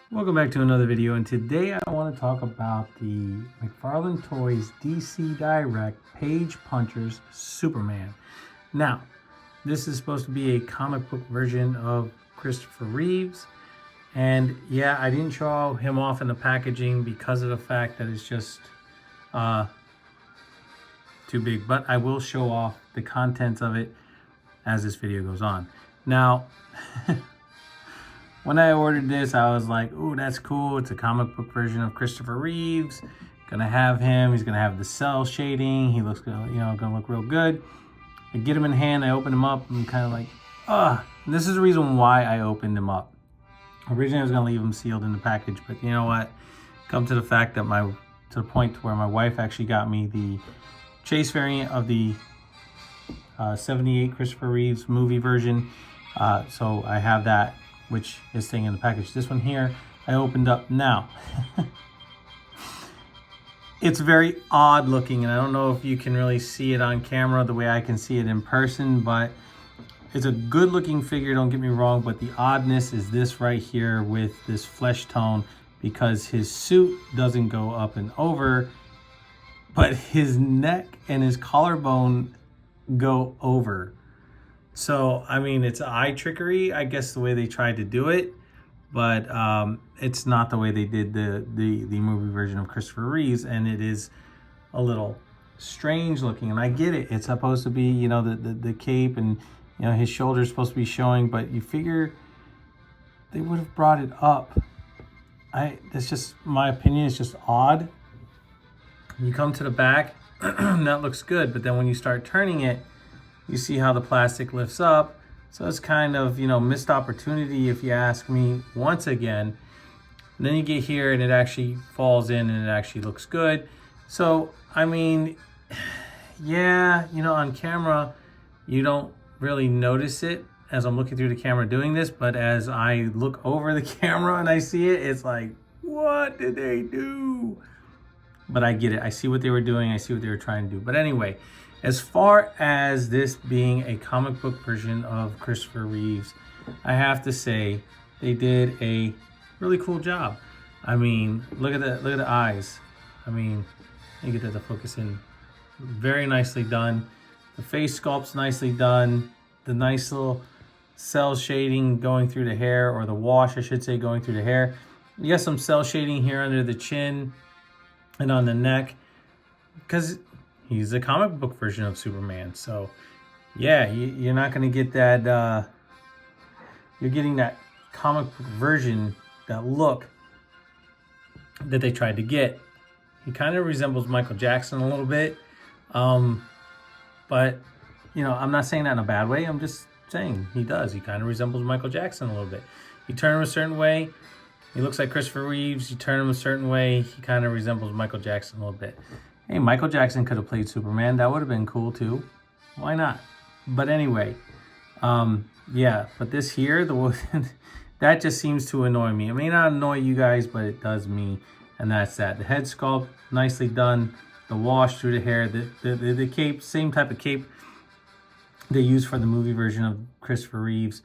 Welcome back to another video, and today I want to talk about the McFarlane Toys DC Direct Page Punchers Superman. Now, this is supposed to be a comic book version of Christopher Reeves, and yeah, I didn't show him off in the packaging because of the fact that it's just too big, but I will show off the contents of it as this video goes on. Now, when I ordered this, I was like, "Ooh, that's cool. It's a comic book version of Christopher Reeves. Gonna have him. He's gonna have the cell shading. He looks, gonna look real good." I get him in hand. I open him up. I'm kind of like, This is the reason why I opened him up. Originally, I was gonna leave him sealed in the package, but you know what? Come to the fact that to the point where my wife actually got me the Chase variant of the 78 Christopher Reeves movie version. So I have that, which is staying in the package. This one here, I opened up now. It's very odd looking, and I don't know if you can really see it on camera the way I can see it in person, but it's a good looking figure, don't get me wrong, but the oddness is this right here with this flesh tone, because his suit doesn't go up and over, but his neck and his collarbone go over. So, I mean, it's eye trickery, I guess, the way they tried to do it, but it's not the way they did the movie version of Christopher Reeves, and it is a little strange looking. And I get it; it's supposed to be, the cape, and his shoulders supposed to be showing, but you figure they would have brought it up. That's just my opinion. It's just odd. You come to the back, that looks good, but then when you start turning it, you see how the plastic lifts up. So it's kind of, missed opportunity if you ask me once again. And then you get here and it actually falls in and it actually looks good. So, I mean, yeah, on camera, you don't really notice it as I'm looking through the camera doing this, but as I look over the camera and I see it, it's like, what did they do? But I get it. I see what they were doing. I see what they were trying to do. But anyway, as far as this being a comic book version of Christopher Reeves, I have to say they did a really cool job. I mean, look at the eyes. I mean, you get that to focus in. Very nicely done. The face sculpt's nicely done. The nice little cell shading going through the hair, or the wash, I should say, going through the hair. You got some cell shading here under the chin and on the neck, because he's a comic book version of Superman. So yeah, you're not going to get that, you're getting that comic book version, that look that they tried to get. He kind of resembles Michael Jackson a little bit, but I'm not saying that in a bad way. I'm just saying he does. He kind of resembles Michael Jackson a little bit. You turn him a certain way, he looks like Christopher Reeves. You turn him a certain way, he kind of resembles Michael Jackson a little bit. Hey, Michael Jackson could have played Superman. That would have been cool too. Why not? But anyway, yeah. But this here, that just seems to annoy me. It may not annoy you guys, but it does me. And that's that. The head sculpt, nicely done. The wash through the hair. The cape, same type of cape they used for the movie version of Christopher Reeves.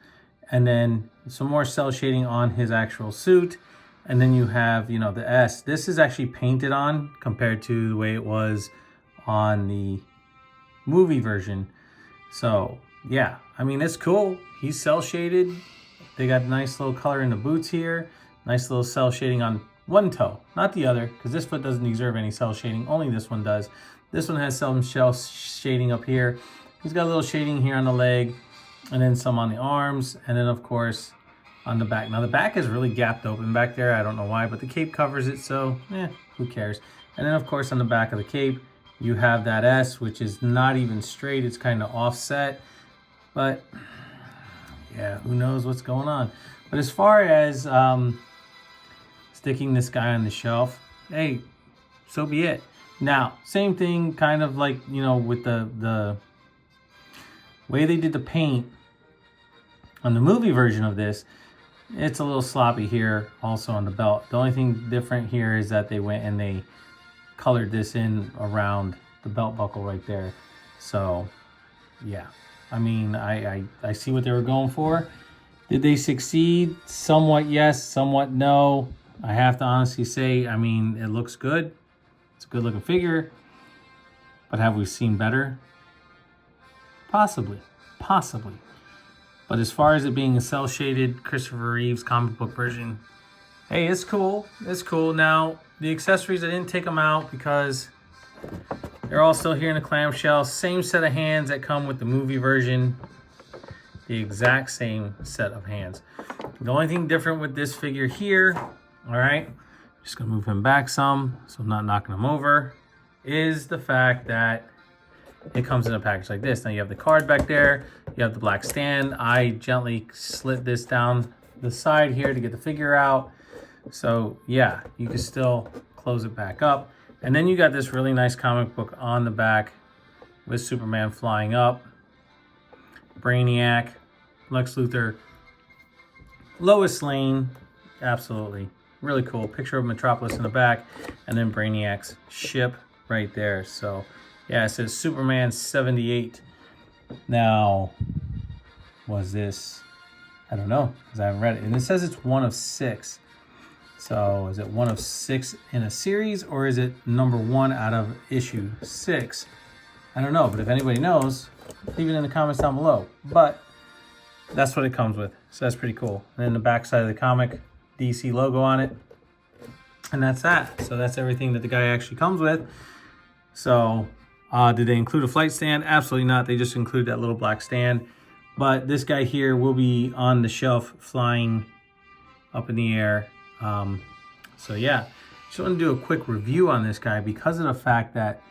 And then some more cell shading on his actual suit. And then you have, the S. This is actually painted on compared to the way it was on the movie version. So, yeah. I mean, it's cool. He's cell shaded. They got nice little color in the boots here. Nice little cell shading on one toe, not the other, because this foot doesn't deserve any cell shading. Only this one does. This one has some cell shading up here. He's got a little shading here on the leg, and then some on the arms, and then, of course, on the back. Now the back is really gapped open back there. I don't know why, but the cape covers it, so who cares? And then of course on the back of the cape, you have that S, which is not even straight. It's kind of offset, but yeah, who knows what's going on. But as far as sticking this guy on the shelf, hey, so be it. Now, same thing, kind of like, with the way they did the paint on the movie version of this. It's a little sloppy here also on the belt. The only thing different here is that they went and they colored this in around the belt buckle right there. So yeah, I mean, I see what they were going for. Did they succeed? Somewhat yes, somewhat no. I have to honestly say, I mean, it looks good. It's a good looking figure. But have we seen better? Possibly. Possibly. But as far as it being a cel-shaded Christopher Reeves comic book version, hey, it's cool. It's cool. Now, the accessories, I didn't take them out because they're all still here in the clamshell. Same set of hands that come with the movie version. The exact same set of hands. The only thing different with this figure here, all right, just gonna move him back some so I'm not knocking him over, is the fact that it comes in a package like this. Now you have the card back there, you have the black stand. I gently slid this down the side here to get the figure out. So yeah, you can still close it back up. And then you got this really nice comic book on the back with Superman flying up, Brainiac, Lex Luthor, Lois Lane, absolutely, really cool. Picture of Metropolis in the back, and then Brainiac's ship right there. So yeah, it says Superman 78. Now, was this, I don't know, because I haven't read it. And it says it's one of 6. So is it one of 6 in a series, or is it number 1 out of issue 6? I don't know, but if anybody knows, leave it in the comments down below. But that's what it comes with. So that's pretty cool. And then the back side of the comic, DC logo on it. And that's that. So that's everything that the guy actually comes with. So did they include a flight stand? Absolutely not. They just include that little black stand. But this guy here will be on the shelf flying up in the air. So yeah, just want to do a quick review on this guy because of the fact that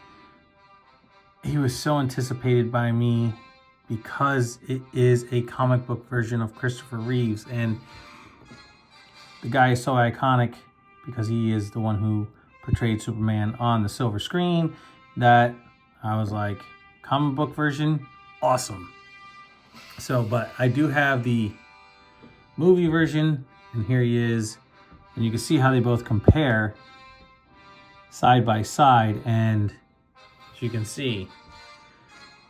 he was so anticipated by me, because it is a comic book version of Christopher Reeves, and the guy is so iconic because he is the one who portrayed Superman on the silver screen, that I was like, comic book version, awesome. So, but I do have the movie version, and here he is. And you can see how they both compare side by side. And as you can see,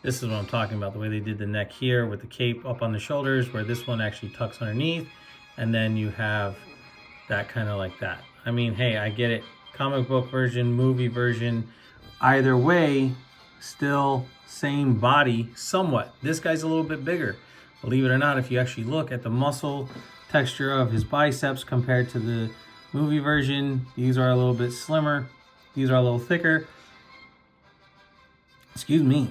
this is what I'm talking about. The way they did the neck here with the cape up on the shoulders, where this one actually tucks underneath. And then you have that kind of like that. I mean, hey, I get it. Comic book version, movie version. Either way, still same body somewhat. This guy's a little bit bigger. Believe it or not, if you actually look at the muscle texture of his biceps compared to the movie version, these are a little bit slimmer, these are a little thicker, excuse me.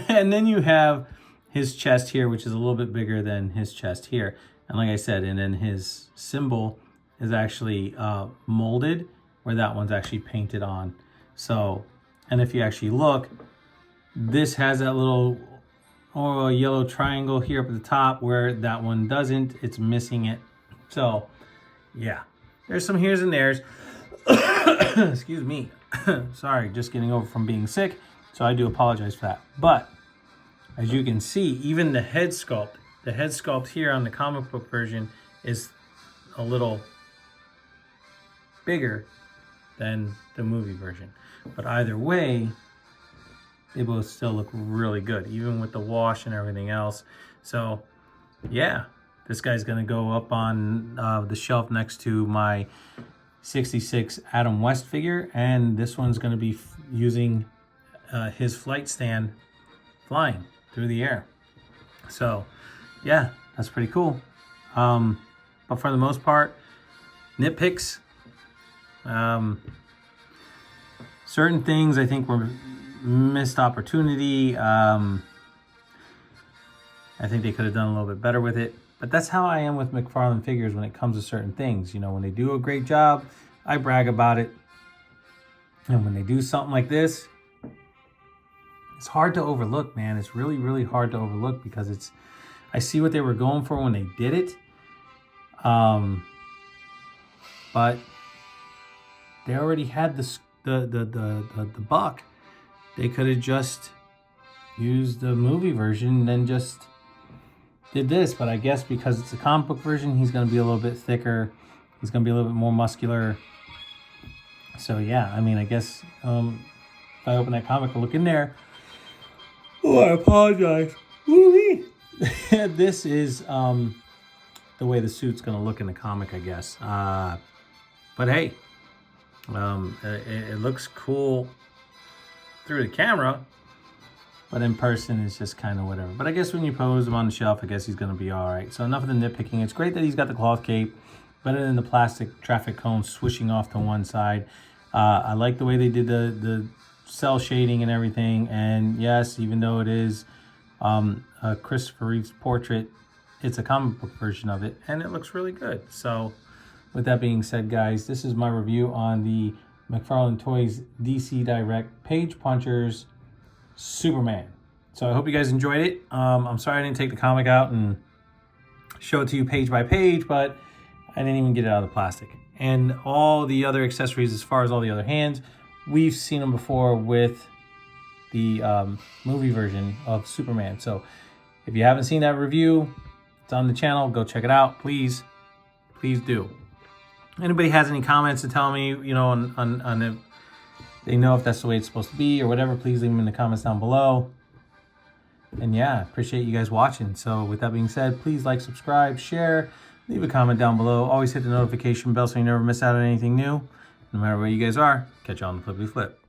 And then you have his chest here, which is a little bit bigger than his chest here, and like I said, and then his symbol is actually molded, where that one's actually painted on. So, and if you actually look, this has that little yellow triangle here up at the top, where that one doesn't. It's missing it. So yeah, there's some here's and there's. Excuse me. Sorry, just getting over from being sick, so I do apologize for that. But as you can see, even the head sculpt here on the comic book version is a little bigger than the movie version. But either way, they both still look really good, even with the wash and everything else. So yeah, this guy's gonna go up on the shelf next to my 66 Adam West figure, and this one's gonna be using his flight stand flying through the air. So yeah, that's pretty cool. But for the most part, nitpicks. Certain things I think were missed opportunity. I think they could have done a little bit better with it, but that's how I am with McFarlane figures when it comes to certain things. You know, when they do a great job, I brag about it, and when they do something like this, it's hard to overlook, man. It's really, really hard to overlook, because it's, I see what they were going for when they did it, but they already had the buck. They could have just used the movie version and then just did this. But I guess because it's a comic book version, he's going to be a little bit thicker. He's going to be a little bit more muscular. So yeah, I mean, I guess if I open that comic and look in there, oh, I apologize. This is the way the suit's going to look in the comic, I guess. But hey, it looks cool through the camera, but in person it's just kind of whatever. But I guess when you pose him on the shelf, I guess he's going to be all right. So enough of the nitpicking. It's great that he's got the cloth cape, better than the plastic traffic cone swishing off to one side. I like the way they did the cell shading and everything. And yes, even though it is a Christopher Reeve's portrait, it's a comic book version of it, and it looks really good. So with that being said, guys, this is my review on the McFarlane Toys DC Direct Page Punchers Superman. So I hope you guys enjoyed it. I'm sorry I didn't take the comic out and show it to you page by page, but I didn't even get it out of the plastic. And all the other accessories, as far as all the other hands, we've seen them before with the movie version of Superman. So if you haven't seen that review, it's on the channel. Go check it out, please. Please do. Anybody has any comments to tell me, you know, on if they know if that's the way it's supposed to be or whatever, please leave them in the comments down below. And yeah, appreciate you guys watching. So with that being said, please like, subscribe, share, leave a comment down below. Always hit the notification bell so you never miss out on anything new. No matter where you guys are, catch you on the flippity flip.